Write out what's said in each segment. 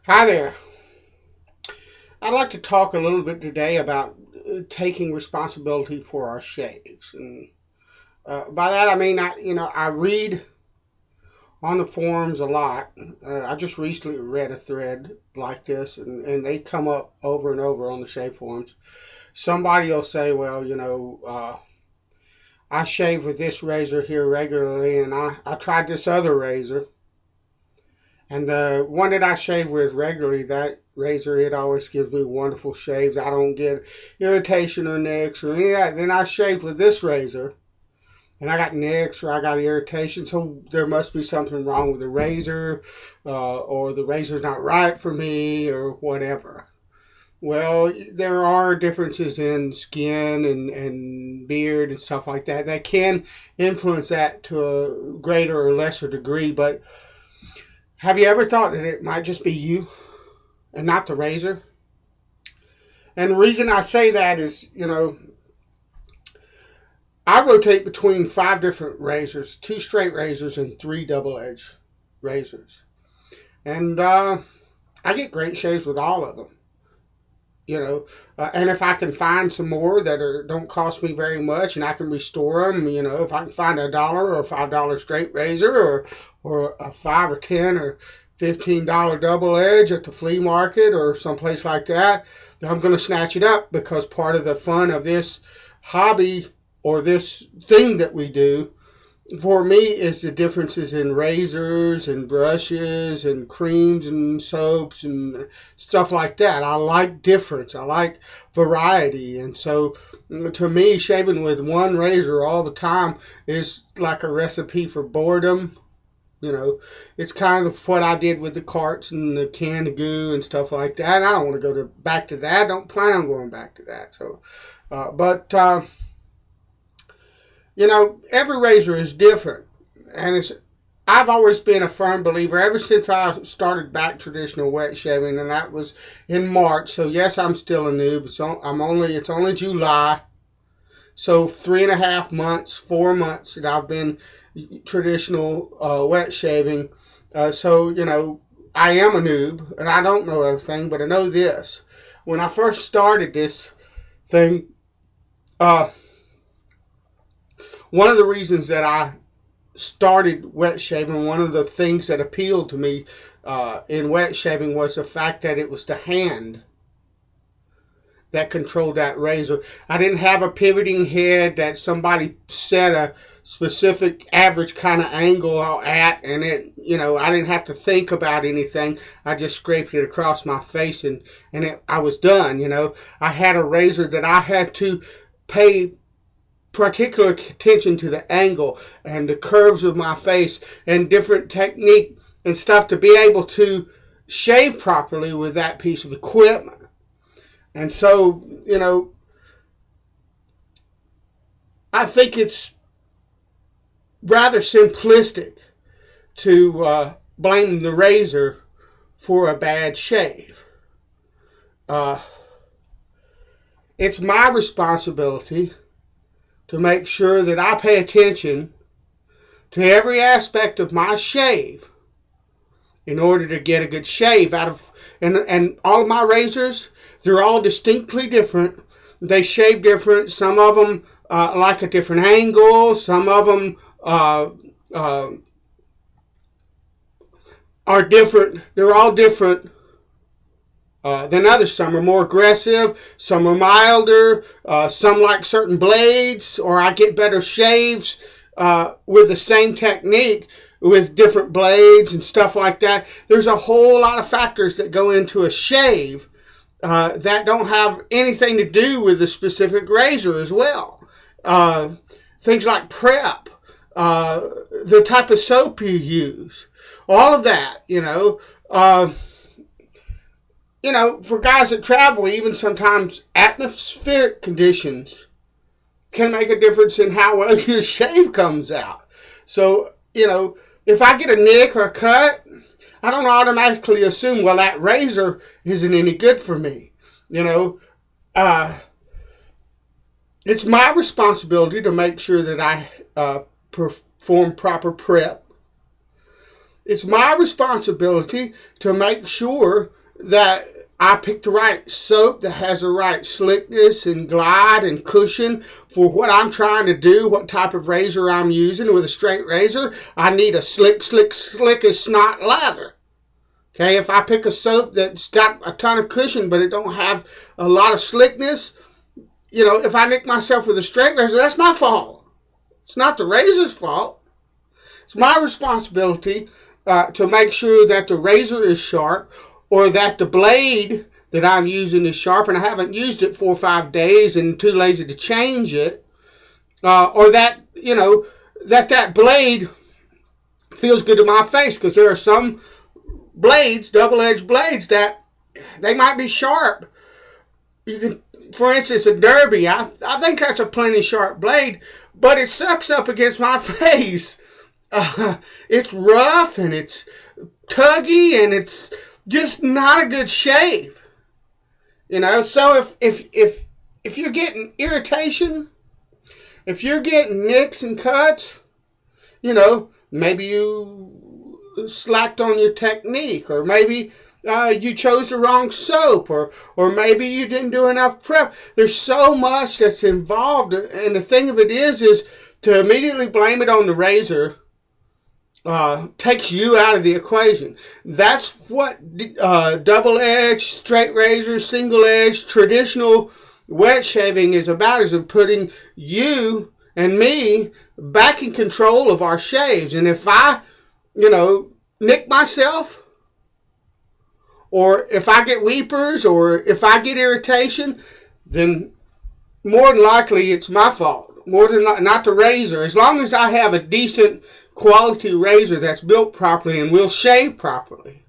Hi there. I'd like to talk a little bit today about taking responsibility for our shaves, and by that I mean I read on the forums a lot. I just recently read a thread like this, and they come up over and over on the shave forums. Somebody will say, well, I shave with this razor here regularly, and I tried this other razor. And the one that I shave with regularly, that razor, it always gives me wonderful shaves. I don't get irritation or nicks or any of that. Then I shaved with this razor, and I got nicks or I got irritation. So there must be something wrong with the razor, or the razor's not right for me, or whatever. Well, there are differences in skin and beard and stuff like that that can influence that to a greater or lesser degree, but have you ever thought that it might just be you and not the razor? And the reason I say that is, I rotate between 5 different razors, 2 straight razors and 3 double-edged razors. And I get great shaves with all of them. And if I can find some more that don't cost me very much and I can restore them, if I can find $1 or a $5 straight razor or a 5 or 10 or $15 double edge at the flea market or someplace like that, then I'm going to snatch it up, because part of the fun of this hobby or this thing that we do for me is the differences in razors and brushes and creams and soaps and stuff like that. I like difference. I like variety. And so to me, shaving with one razor all the time is like a recipe for boredom. It's kind of what I did with the carts and the canned goo and stuff like that. I don't want to go back to that. I don't plan on going back to that. So, but every razor is different, and I've always been a firm believer ever since I started back traditional wet shaving, and that was in March. So yes, I'm still a noob. It's only July, so 3.5 months, 4 months that I've been traditional wet shaving. So I am a noob, and I don't know everything, but I know this: when I first started this thing, one of the reasons that I started wet shaving, one of the things that appealed to me in wet shaving was the fact that it was the hand that controlled that razor. I didn't have a pivoting head that somebody set a specific average kind of angle at, and I didn't have to think about anything. I just scraped it across my face and I was done. I had a razor that I had to pay particular attention to the angle and the curves of my face and different technique and stuff to be able to shave properly with that piece of equipment. And so, I think it's rather simplistic to blame the razor for a bad shave. It's my responsibility to make sure that I pay attention to every aspect of my shave in order to get a good shave out of, and all of my razors, they're all distinctly different. They shave different. Some of them like a different angle. Some of them are different. They're all different than others. Some are more aggressive, some are milder, some like certain blades, or I get better shaves with the same technique with different blades and stuff like that. There's a whole lot of factors that go into a shave that don't have anything to do with the specific razor as well. Things like prep, the type of soap you use, all of that, for guys that travel, even sometimes atmospheric conditions can make a difference in how well your shave comes out. So, if I get a nick or a cut, I don't automatically assume, well, that razor isn't any good for me. It's my responsibility to make sure that I perform proper prep. it's my responsibility to make sure that I pick the right soap that has the right slickness and glide and cushion for what I'm trying to do, what type of razor I'm using. With a straight razor, I need a slick as snot lather. Okay, if I pick a soap that's got a ton of cushion but it don't have a lot of slickness, if I nick myself with a straight razor, that's my fault. It's not the razor's fault. It's my responsibility to make sure that the razor is sharp, or that the blade that I'm using is sharp and I haven't used it 4 or 5 days and too lazy to change it, or that, that blade feels good to my face, because there are some blades, double-edged blades, that they might be sharp. You can, for instance, a Derby, I think that's a plenty sharp blade, but it sucks up against my face. It's rough and it's tuggy and it's just not a good shave, So if you're getting irritation, if you're getting nicks and cuts, maybe you slacked on your technique, or maybe you chose the wrong soap, or maybe you didn't do enough prep. There's so much that's involved, and the thing of it is to immediately blame it on the razor takes you out of the equation. That's what double-edged, straight razor, single-edged, traditional wet shaving is about, is putting you and me back in control of our shaves. And if I, nick myself, or if I get weepers, or if I get irritation, then more than likely it's my fault. More than not the razor. As long as I have a decent quality razor that's built properly and will shave properly,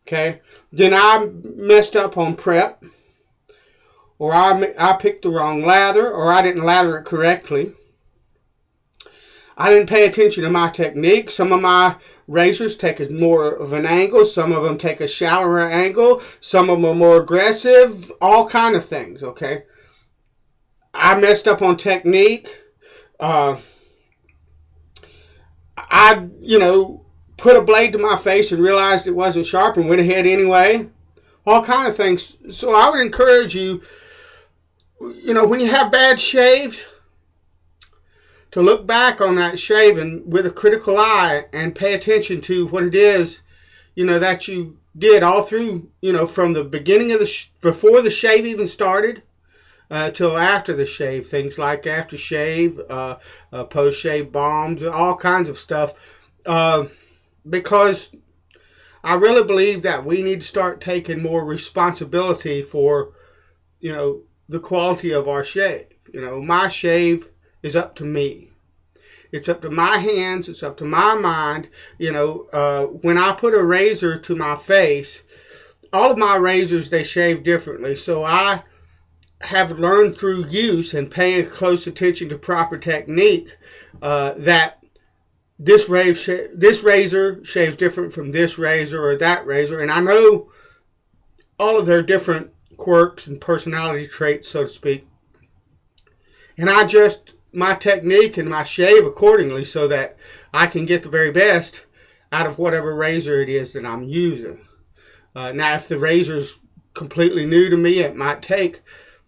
okay, then I messed up on prep, or I picked the wrong lather, or I didn't lather it correctly. I didn't pay attention to my technique. Some of my razors take more of an angle. Some of them take a shallower angle. Some of them are more aggressive. All kind of things, okay? I messed up on technique. I put a blade to my face and realized it wasn't sharp and went ahead anyway. All kind of things. So I would encourage you, when you have bad shaves, to look back on that shaving with a critical eye and pay attention to what it is, that you did all through, from the beginning of before the shave even started, till after the shave. Things like aftershave, post-shave balms, all kinds of stuff. Because I really believe that we need to start taking more responsibility for, the quality of our shave. My shave is up to me. It's up to my hands. It's up to my mind. When I put a razor to my face, all of my razors, they shave differently. So I have learned through use and paying close attention to proper technique that this razor shaves different from this razor or that razor, and I know all of their different quirks and personality traits, so to speak, and I adjust my technique and my shave accordingly so that I can get the very best out of whatever razor it is that I'm using. Now, if the razor's completely new to me, it might take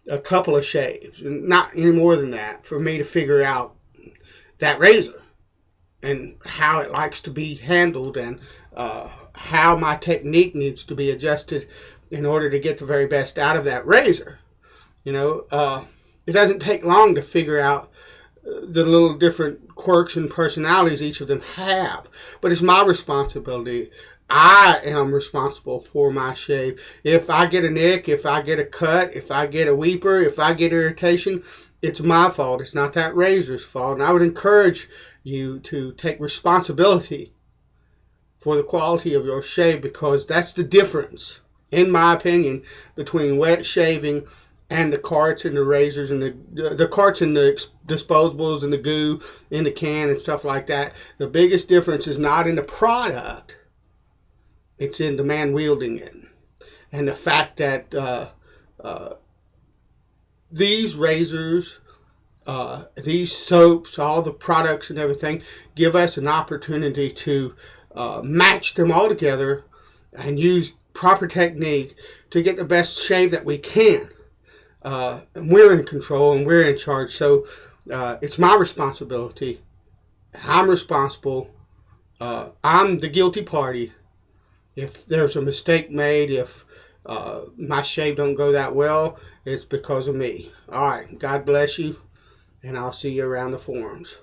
a couple of shaves, not any more than that, for me to figure out that razor and how it likes to be handled, and how my technique needs to be adjusted in order to get the very best out of that razor. It doesn't take long to figure out the little different quirks and personalities each of them have, but it's my responsibility. I am responsible for my shave. If I get a nick, if I get a cut, if I get a weeper, if I get irritation, it's my fault. It's not that razor's fault. And I would encourage you to take responsibility for the quality of your shave, because that's the difference, in my opinion, between wet shaving and the carts and the razors and the carts and the disposables and the goo in the can and stuff like that. The biggest difference is not in the product. It's in the man wielding it. And the fact that these razors, these soaps, all the products and everything, give us an opportunity to match them all together and use proper technique to get the best shave that we can. And we're in control and we're in charge, so it's my responsibility. I'm responsible. I'm the guilty party if there's a mistake made. If my shave don't go that well, it's because of me. All right, God bless you, and I'll see you around the forums.